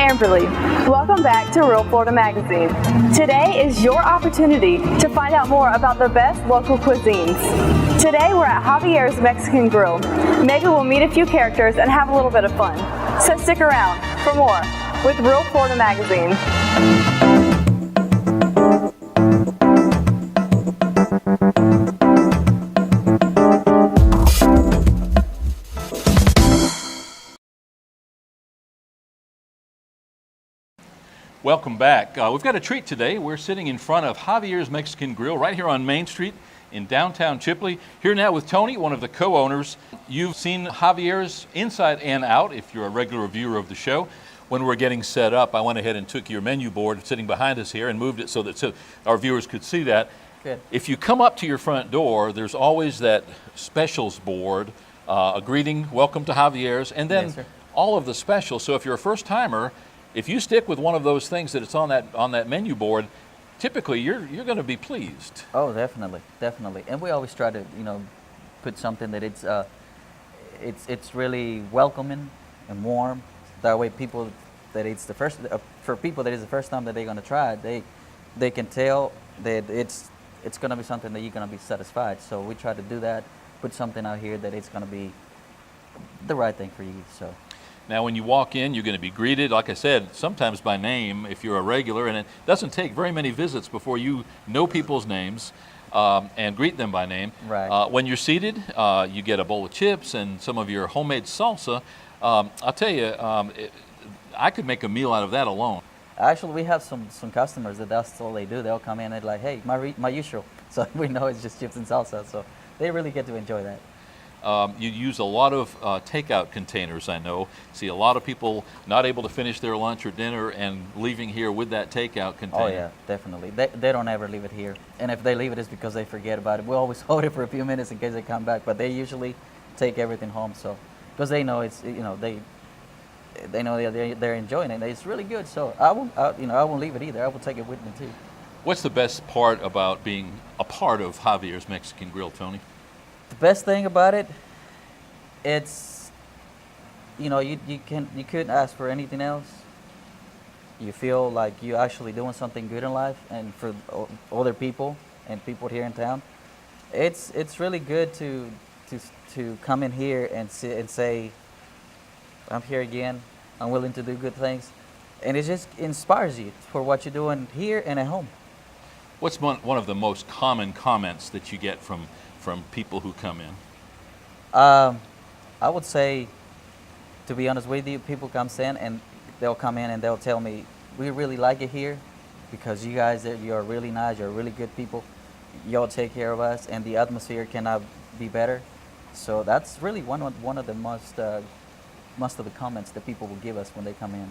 Amberly. Welcome back to Real Florida Magazine. Today is your opportunity to find out more about the best local cuisines. Today we're at Javier's Mexican Grill. Maybe we'll meet a few characters and have a little bit of fun. So stick around for more with Real Florida Magazine. Welcome back. We've got a treat today. We're sitting in front of Javier's Mexican Grill right here on Main Street in downtown Chipley. Here now with Tony, one of the co-owners. You've seen Javier's inside and out if you're a regular viewer of the show. When we're getting set up, I went ahead and took your menu board sitting behind us here and moved it so that our viewers could see that. Good. If you come up to your front door, there's always that specials board, a greeting, welcome to Javier's, and then Yes, sir. all of the specials. So if you're a first timer, if you stick with one of those things that it's on that menu board, typically you're going to be pleased. Oh, definitely. And we always try to, put something that it's really welcoming and warm. That way, people that it's the first for people that it's the first time that they're going to try it, they can tell that it's going to be something that you're going to be satisfied. So we try to do that. Put something out here that it's going to be the right thing for you. So. Now, when you walk in, you're going to be greeted, like I said, sometimes by name if you're a regular, and it doesn't take very many visits before you know people's names and greet them by name. Right. When you're seated, you get a bowl of chips and some of your homemade salsa. I'll tell you, I could make a meal out of that alone. Actually, we have some customers that's all they do. They'll come in and like, hey, my usual. So we know it's just chips and salsa. So they really get to enjoy that. You use a lot of takeout containers, I know. See a lot of people not able to finish their lunch or dinner and leaving here with that takeout container. Oh yeah, definitely. They don't ever leave it here. And if they leave it, it's because they forget about it. We always hold it for a few minutes in case they come back, but they usually take everything home. So, because they know it's, they know they're enjoying it. It's really good. So I won't leave it either. I will take it with me too. What's the best part about being a part of Javier's Mexican Grill, Tony? The best thing about it, it's, you couldn't ask for anything else. You feel like you're actually doing something good in life, and for other people and people here in town, it's really good to come in here and sit and say, I'm here again. I'm willing to do good things, and it just inspires you for what you're doing here and at home. What's one of the most common comments that you get from people who come in? I would say, to be honest with you, people come in and they'll tell me, we really like it here because you guys, you're really nice, you're really good people. Y'all take care of us, and the atmosphere cannot be better. So that's really one of the most of the comments that people will give us when they come in.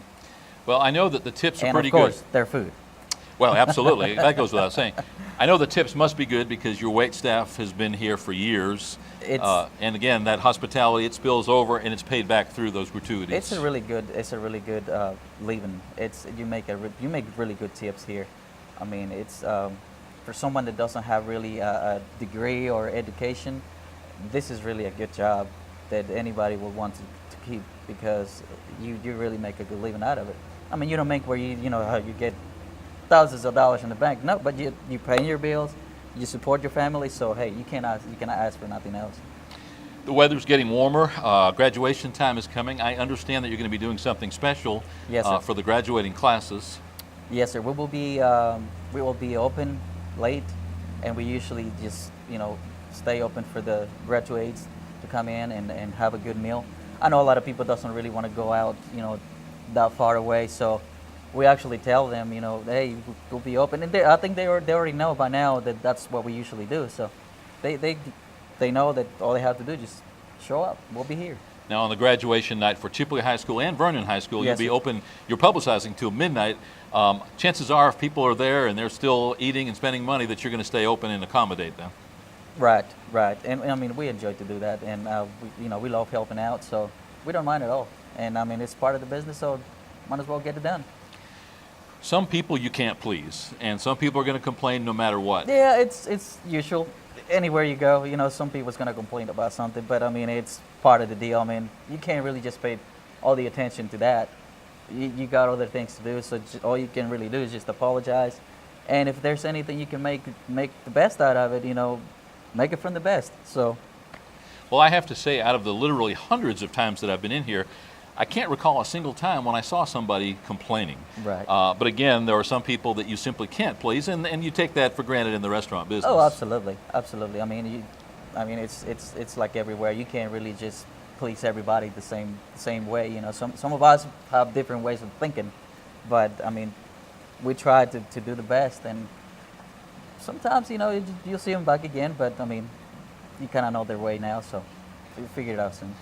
Well, I know that the tips are pretty good. And of course, good. their food. Well, absolutely. That goes without saying. I know the tips must be good because your wait staff has been here for years. And again, that hospitality, it spills over and it's paid back through those gratuities. It's a really good leaving. You make really good tips here. I mean, it's for someone that doesn't have really a degree or education, this is really a good job that anybody would want to keep, because you really make a good living out of it. I mean, you don't make where how you get thousands of dollars in the bank. No, but you pay your bills, you support your family. So hey, you cannot ask for nothing else. The weather's getting warmer. Graduation time is coming. I understand that you're going to be doing something special. Yes, sir. For the graduating classes. Yes, sir. We will be open late, and we usually just stay open for the graduates to come in and have a good meal. I know a lot of people doesn't really want to go out that far away, so we actually tell them, hey, we'll be open. And I think they already know by now that that's what we usually do. So they know that all they have to do is just show up. We'll be here. Now, on the graduation night for Chipley High School and Vernon High School, yes, you'll be sir. open. You're publicizing till midnight. Chances are, if people are there and they're still eating and spending money, that you're going to stay open and accommodate them. Right. And I mean, we enjoy to do that, and we love helping out, so we don't mind at all. And I mean, it's part of the business, so might as well get it done. Some people you can't please, and some people are going to complain no matter what. Yeah, it's usual. Anywhere you go, some people's going to complain about something, but I mean, it's part of the deal. I mean, you can't really just pay all the attention to that. you got other things to do. So all you can really do is just apologize. And if there's anything you can make the best out of it, make it from the best. So. Well, I have to say, out of the literally hundreds of times that I've been in here, I can't recall a single time when I saw somebody complaining. Right. But again, there are some people that you simply can't please, and you take that for granted in the restaurant business. Oh, absolutely, absolutely. I mean, it's like everywhere. You can't really just please everybody the same way. Some of us have different ways of thinking, but I mean, we try to do the best, and sometimes you'll see them back again. But I mean, you kind of know their way now, so you'll figure it out soon.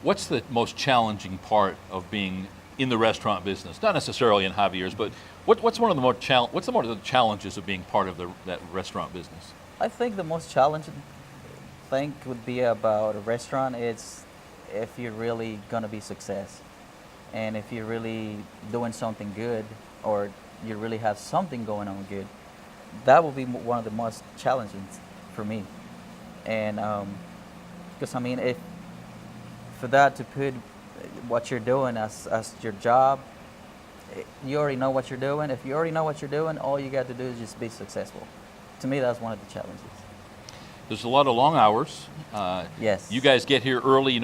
What's the most challenging part of being in the restaurant business? Not necessarily in Javier's, but what's one of the more challenges of being part of that restaurant business? I think the most challenging thing would be about a restaurant is if you're really gonna be success, and if you're really doing something good, or you really have something going on good. That will be one of the most challenging for me, and because I mean, if for that to put what you're doing as your job, you already know what you're doing. If you already know what you're doing, all you got to do is just be successful. To me, that's one of the challenges. There's a lot of long hours. Yes. You guys get here early.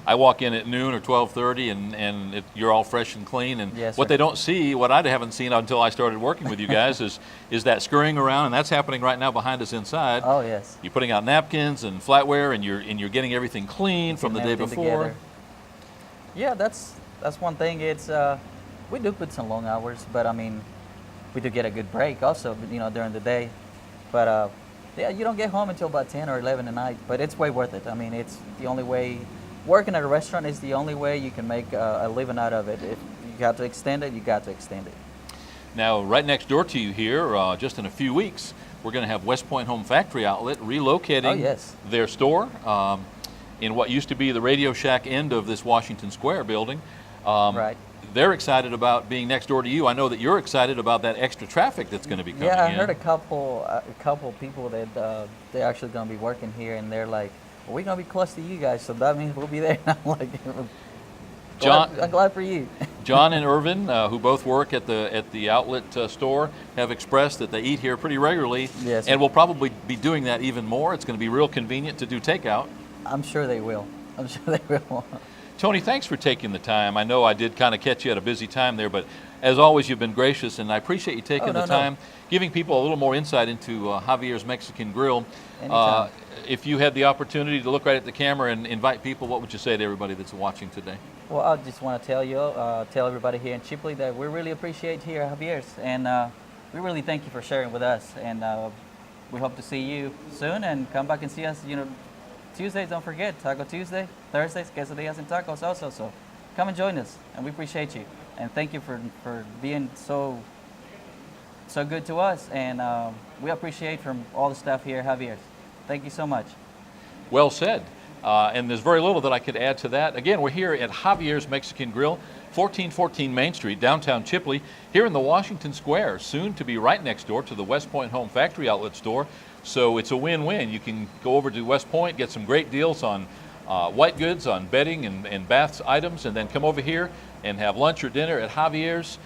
I walk in at noon or 12:30, and you're all fresh and clean. And yes, what sir. they don't see, what I haven't seen until I started working with you guys, is that scurrying around, and that's happening right now behind us inside. Oh yes. You're putting out napkins and flatware, and you're getting everything clean from the day before. Together. Yeah, that's one thing. It's we do put some long hours, but I mean, we do get a good break also, during the day. But yeah, you don't get home until about 10 or 11 at night, but it's way worth it. I mean, it's the only way. Working at a restaurant is the only way you can make a living out of it. If you got to extend it, you got to extend it. Now, right next door to you here, just in a few weeks, we're going to have West Point Home Factory Outlet relocating their store in what used to be the Radio Shack end of this Washington Square building. Right. They're excited about being next door to you. I know that you're excited about that extra traffic that's going to be coming in. Yeah, I heard a couple people that they're actually going to be working here, and they're like, well, we're going to be close to you guys, so that means we'll be there. I'm like, I'm glad for you. John and Irvin, who both work at the outlet store, have expressed that they eat here pretty regularly, yes, and will probably be doing that even more. It's going to be real convenient to do takeout. I'm sure they will. I'm sure they will. Tony, thanks for taking the time. I know I did kind of catch you at a busy time there, but as always, you've been gracious, and I appreciate you taking the time, giving people a little more insight into Javier's Mexican Grill. If you had the opportunity to look right at the camera and invite people, what would you say to everybody that's watching today? Well, I just want to tell everybody here in Chipley that we really appreciate here at Javier's, and we really thank you for sharing with us, and we hope to see you soon, and come back and see us, Tuesdays, don't forget, Taco Tuesday, Thursdays, quesadillas and tacos also, so come and join us, and we appreciate you, and thank you for being so good to us, and we appreciate from all the staff here at Javier's. Thank you so much. Well said. And there's very little that I could add to that. Again, we're here at Javier's Mexican Grill, 1414 Main Street, downtown Chipley, here in the Washington Square, soon to be right next door to the West Point Home Factory Outlet store. So it's a win-win. You can go over to West Point, get some great deals on white goods, on bedding and bath items, and then come over here and have lunch or dinner at Javier's.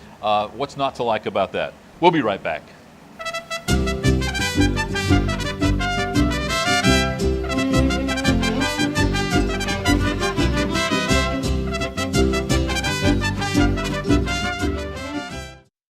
What's not to like about that? We'll be right back.